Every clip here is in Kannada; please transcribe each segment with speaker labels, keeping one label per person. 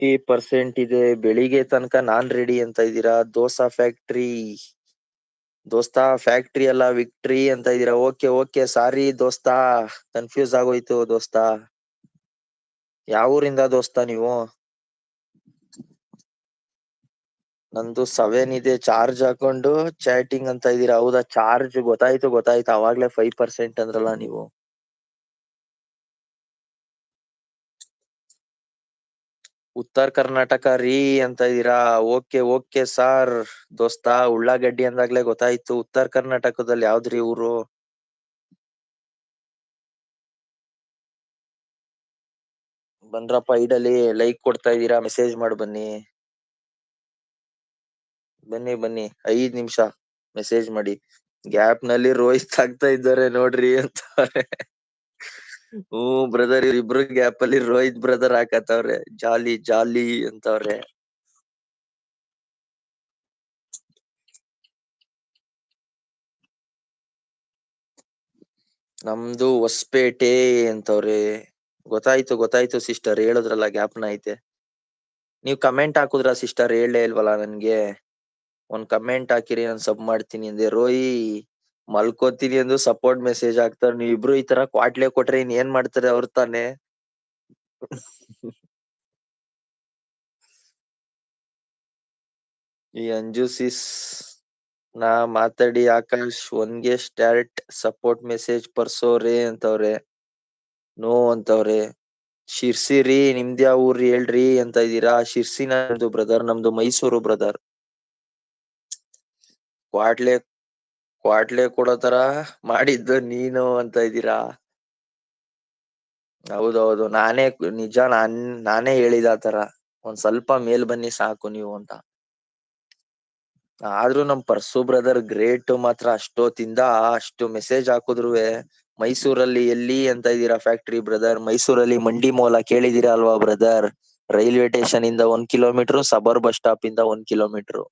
Speaker 1: 50% ಇದೆ. ಬೆಳಿಗ್ಗೆ ತನಕ ನಾನ್ ರೆಡಿ ಅಂತ ಇದ್ದೀರಾ. ದೋಸ್ತಾ ಫ್ಯಾಕ್ಟ್ರಿ ಅಲ್ಲ ವಿಕ್ಟ್ರಿ ಅಂತ ಇದೀರಾ. ಓಕೆ ಓಕೆ ಸಾರಿ ದೋಸ್ತಾ, ಕನ್ಫ್ಯೂಸ್ ಆಗೋಯ್ತು ದೋಸ್ತಾ. ಯಾವ ಊರಿಂದ ದೋಸ್ತಾ ನೀವು? ನಂದು 7 ಇದೆ. ಚಾರ್ಜ್ ಹಾಕೊಂಡು ಚಾಟಿಂಗ್ ಅಂತ ಇದೀರಾ. ಹೌದಾ, ಚಾರ್ಜ್ ಗೊತ್ತಾಯ್ತು ಅವಾಗ್ಲೇ 5% ಅಂದ್ರಲ್ಲ ನೀವು. ಉತ್ತರ ಕರ್ನಾಟಕ ರೀ ಅಂತ ಇದೀರಾ. Okay okay sir. ದೋಸ್ತಾ ಉಳ್ಳಾಗಡ್ಡಿ ಅಂದಾಗ್ಲೇ ಗೊತ್ತಾಯ್ತು. ಉತ್ತರ ಕರ್ನಾಟಕದಲ್ಲಿ ಯಾವ್ದ್ರಿ ಊರು? ಬಂದ್ರಪ್ಪ ಐಡಲ್ಲಿ ಲೈಕ್ ಕೊಡ್ತಾ ಇದೀರಾ, ಮೆಸೇಜ್ ಮಾಡಿ ಬನ್ನಿ. ಬನ್ನಿ ಬನ್ನಿ, 5 ನಿಮಿಷ ಮೆಸೇಜ್ ಮಾಡಿ. ಗ್ಯಾಪ್ ನಲ್ಲಿ ರೋಹಿತ್ ಆಗ್ತಾ ಇದ್ದಾರೆ ನೋಡ್ರಿ ಅಂತ. ಹ್ಮ್ ಬ್ರದರ್, ಇಬ್ರು ಗ್ಯಾಪ್ ಅಲ್ಲಿ ರೋಹಿತ್ ಬ್ರದರ್ ಹಾಕತ್ತವ್ರೆ. ಜಾಲಿ ಜಾಲಿ ಅಂತವ್ರೆ. ನಮ್ದು ಹೊಸಪೇಟೆ ಅಂತವ್ರೆ. ಗೊತ್ತಾಯ್ತು ಸಿಸ್ಟರ್, ಹೇಳಿದ್ರಲ್ಲ ಗ್ಯಾಪ್ನ ಐತೆ. ನೀವ್ ಕಮೆಂಟ್ ಹಾಕುದ್ರ ಸಿಸ್ಟರ್, ಹೇಳಲೇ ಇಲ್ವಲ್ಲ ನನ್ಗೆ. ಒಂದ್ ಕಮೆಂಟ್ ಹಾಕಿರಿ, ನಾನ್ ಸಬ್ ಮಾಡ್ತೀನಿ ಅಂದೆ. ರೋಯಿ ಮಲ್ಕೋತೀನಿ ಎಂದು ಸಪೋರ್ಟ್ ಮೆಸೇಜ್ ಹಾಕ್ತಾರ. ನೀವ್ ಇಬ್ರು ಈ ತರ ಕ್ವಾಟ್ಲೆ ಕೊಟ್ರೆ ಇನ್ ಏನ್ ಮಾಡ್ತಾರೆ ಅವ್ರ ತಾನೆ. ಈ ಅಂಜು ಸಿಸ್ ನಾ ಮಾತಾಡಿ ಆಕಾಶ್ ಒನ್ಗೆ ಸ್ಟಾರ್ಟ್ ಸಪೋರ್ಟ್ ಮೆಸೇಜ್ ಪರ್ಸೋರೆ ಅಂತವ್ರೆ. ನೋ ಅಂತವ್ರೆ. ಶಿರ್ಸಿರಿ ನಿಮ್ದ್ಯಾವ ಊರ್ರಿ ಹೇಳ್ರಿ ಅಂತ ಇದೀರಾ. ಶಿರ್ಸಿ ನಮ್ದು ಬ್ರದರ್, ನಮ್ದು ಮೈಸೂರು ಬ್ರದರ್. ಕ್ವಾಟ್ಲೆ ಕ್ವಾಟ್ಲೆ ಕೊಡೋತರ ಮಾಡಿದ್ದು ನೀನು ಅಂತ ಇದ್ದೀರಾ. ಹೌದೌದು, ನಾನೇ ಹೇಳಿದ ಆತರ. ಒಂದ್ ಸ್ವಲ್ಪ ಮೇಲ್ ಬನ್ನಿ ಸಾಕು ನೀವು ಅಂತ. ಆದ್ರೂ ನಮ್ ಪರ್ಸು ಬ್ರದರ್ ಗ್ರೇಟ್ ಮಾತ್ರ. ಅಷ್ಟೊತ್ತಿಂದ ಅಷ್ಟು ಮೆಸೇಜ್ ಹಾಕುದ್ರುವೆ. ಮೈಸೂರಲ್ಲಿ ಎಲ್ಲಿ ಅಂತ ಇದೀರಾ ಫ್ಯಾಕ್ಟ್ರಿ ಬ್ರದರ್? ಮೈಸೂರಲ್ಲಿ ಮಂಡಿ ಮೋಲ ಕೇಳಿದೀರಾ ಅಲ್ವಾ ಬ್ರದರ್? ರೈಲ್ವೆ ಸ್ಟೇಷನ್ ಇಂದ 1 ಕಿಲೋಮೀಟರ್, ಸಬರ್ ಬಸ್ ಸ್ಟಾಪ್ ಇಂದ 1 ಕಿಲೋಮೀಟರ್.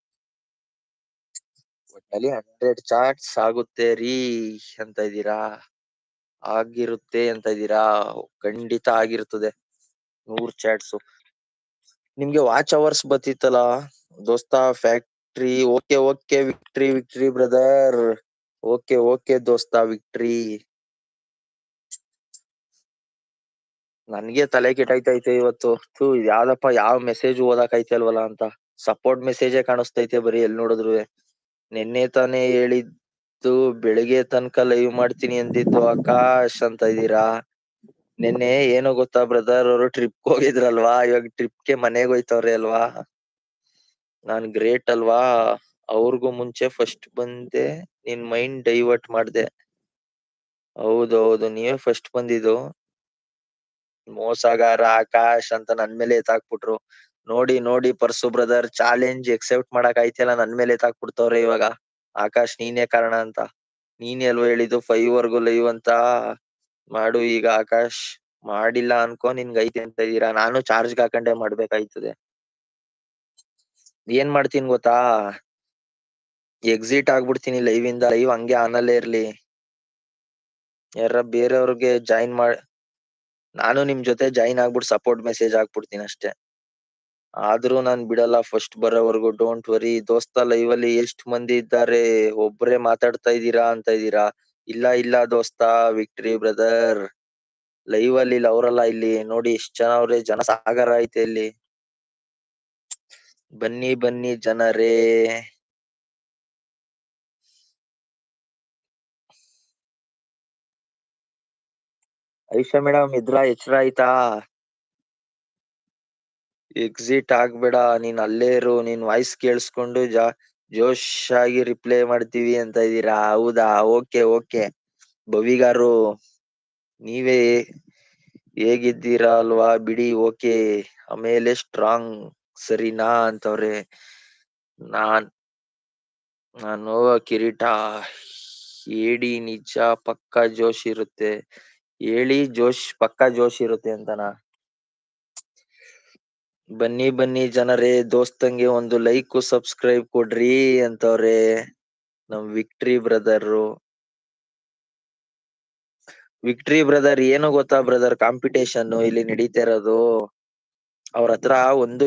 Speaker 1: ಒಟ್ಟಲ್ಲಿ 100 ಚಾಟ್ಸ್ ಆಗುತ್ತೆ ರೀ ಅಂತ ಇದ್ದೀರಾ. ಆಗಿರುತ್ತೆ ಅಂತ ಇದ್ದೀರಾ. ಖಂಡಿತ ಆಗಿರ್ತದೆ 100 ಚಾಟ್ಸ್. ನಿಮ್ಗೆ ವಾಚ್ ಅವರ್ಸ್ ಬತ್ತಿತ್ತಲ್ಲ ದೋಸ್ತಾ. Factory okay okay, victory victory brother. Okay okay ದೋಸ್ತಾ, ವಿಕ್ಟ್ರಿ. ನನ್ಗೆ ತಲೆ ಕೆಟ್ಟಾಯ್ತೈತೆ ಇವತ್ತು. ಯಾವ್ದಪ್ಪ, ಯಾವ ಮೆಸೇಜ್ ಓದಕ್ ಐತಲ್ವಲ್ಲ ಅಂತ. ಸಪೋರ್ಟ್ ಮೆಸೇಜೇ ಕಾಣಿಸ್ತೈತೆ ಬರೀ ಎಲ್ ನೋಡಿದ್ರು. ನಿನ್ನೆ ತಾನೇ ಹೇಳಿದ್ದು ಬೆಳಿಗ್ಗೆ ತನಕ ಲೈವ್ ಮಾಡ್ತೀನಿ ಅಂದಿದ್ದು ಆಕಾಶ್ ಅಂತ ಇದ್ದೀರಾ. ನಿನ್ನೆ ಏನೋ ಗೊತ್ತಾ ಬ್ರದರ್, ಅವರು ಟ್ರಿಪ್ ಹೋಗಿದ್ರಲ್ವಾ, ಇವಾಗ ಟ್ರಿಪ್ಗೆ ಮನೆಗೆ ಹೋಯ್ತವ್ರೆ ಅಲ್ವಾ. ನಾನ್ ಗ್ರೇಟ್ ಅಲ್ವಾ. ಅವ್ರಿಗೂ ಮುಂಚೆ ಫಸ್ಟ್ ಬಂದೆ, ನಿನ್ ಮೈಂಡ್ ಡೈವರ್ಟ್ ಮಾಡ್ದೆ. ಹೌದೌದು, ನೀವೇ ಫಸ್ಟ್ ಬಂದಿದ್ದು. ಮೋಸಗಾರ ಆಕಾಶ್ ಅಂತ ನನ್ ಮೇಲೆ ಎತ್ತಾಕ್ಬಿಟ್ರು. ನೋಡಿ ನೋಡಿ ಪರ್ಸು ಬ್ರದರ್, ಚಾಲೆಂಜ್ ಎಕ್ಸೆಪ್ಟ್ ಮಾಡಕ್ ಆಯ್ತಿಲ್ಲ, ನನ್ ಮೇಲೆ ಎತ್ತಾಕ್ಬಿಡ್ತವ್ರೆ ಇವಾಗ. ಆಕಾಶ್ ನೀನೇ ಕಾರಣ ಅಂತ. ನೀನೇ ಅಲ್ವಾ ಹೇಳಿದ್ದು 5 ವರ್ಗು ಲೈವ್ ಅಂತ. ಮಾಡು ಈಗ ಆಕಾಶ್. ಮಾಡಿಲ್ಲ ಅನ್ಕೋ, ನಿನ್ಗೆ ಐತೆ ಅಂತ ಇದೀರಾ. ನಾನು ಚಾರ್ಜ್ಗೆ ಹಾಕೊಂಡೆ ಮಾಡ್ಬೇಕಾಯ್ತದೆ. ಏನ್ ಮಾಡ್ತೀನಿ ಗೊತ್ತಾ, ಎಕ್ಸಿಟ್ ಆಗ್ಬಿಡ್ತೀನಿ ಲೈವ್ ಇಂದ. ಲೈವ್ ಹಂಗೆ ಆನಲ್ಲೇ ಇರ್ಲಿ. ಯಾರ ಬೇರೆಯವ್ರಿಗೆ ನಾನು ನಿಮ್ ಜೊತೆ ಜಾಯಿನ್ ಆಗ್ಬಿಟ್ಟು ಸಪೋರ್ಟ್ ಮೆಸೇಜ್ ಹಾಕ್ಬಿಡ್ತೀನಿ ಅಷ್ಟೇ. ಆದ್ರೂ ನಾನ್ ಬಿಡಲ್ಲ ಫಸ್ಟ್ ಬರೋವರ್ಗು. ಡೋಂಟ್ ವರಿ ದೋಸ್ತ. ಲೈವ್ ಅಲ್ಲಿ ಎಷ್ಟ್ ಮಂದಿ ಇದ್ದಾರೆ, ಒಬ್ರೇ ಮಾತಾಡ್ತಾ ಇದೀರಾ ಅಂತ ಇದೀರಾ. ಇಲ್ಲ ಇಲ್ಲ ದೋಸ್ತ, ವಿಕ್ಟ್ರಿ ಬ್ರದರ್. ಲೈವ್ ಅಲ್ಲಿ ಇಲ್ಲ ಅವರೆಲ್ಲ, ಇಲ್ಲಿ ನೋಡಿ ಎಷ್ಟ್ ಜನ ಅವ್ರೆ. ಜನ ಸಾಗರ ಐತೆ ಇಲ್ಲಿ. ಬನ್ನಿ ಬನ್ನಿ ಜನರೇ. ಐಶಾ ಮೇಡಮ್ ಎಚ್ಚರ ಆಯ್ತಾ? ಎಕ್ಸಿಟ್ ಆಗ್ಬೇಡ, ನೀನ್ ಅಲ್ಲೇ ಇರು. ನೀನ್ ವಾಯ್ಸ್ ಕೇಳಿಸ್ಕೊಂಡು ಜೋಶ್ ಆಗಿ ರಿಪ್ಲೈ ಮಾಡ್ತೀವಿ ಅಂತ ಇದೀರಾ. ಹೌದಾ, ಓಕೆ ಓಕೆ. ಭವಿಗಾರು ನೀವೇ ಹೇಗಿದ್ದೀರಾ ಅಲ್ವಾ, ಬಿಡಿ ಓಕೆ. ಆಮೇಲೆ ಸ್ಟ್ರಾಂಗ್ ಸರಿನಾ ಅಂತವ್ರೆ. ನಾನ್ ನಾನು ಕಿರೀಟ ಹೇಳಿ ನಿಜ ಪಕ್ಕಾ ಜೋಶ್ ಇರುತ್ತೆ. ಹೇಳಿ ಪಕ್ಕಾ ಜೋಶ್ ಇರುತ್ತೆ ಅಂತನಾ. ಬನ್ನಿ ಬನ್ನಿ ಜನರೇ, ದೋಸ್ತಂಗೆ ಒಂದು ಲೈಕ್ ಸಬ್ಸ್ಕ್ರೈಬ್ ಕೊಡ್ರಿ ಅಂತವ್ರೆ ನಮ್ ವಿಕ್ಟ್ರಿ ಬ್ರದರ್. ವಿಕ್ಟ್ರಿ ಬ್ರದರ್ ಏನು ಗೊತ್ತಾ ಬ್ರದರ್, ಕಾಂಪಿಟೇಷನ್ ಇಲ್ಲಿ ನಡೀತಾ ಇರೋದು. ಅವ್ರ ಹತ್ರ ಒಂದು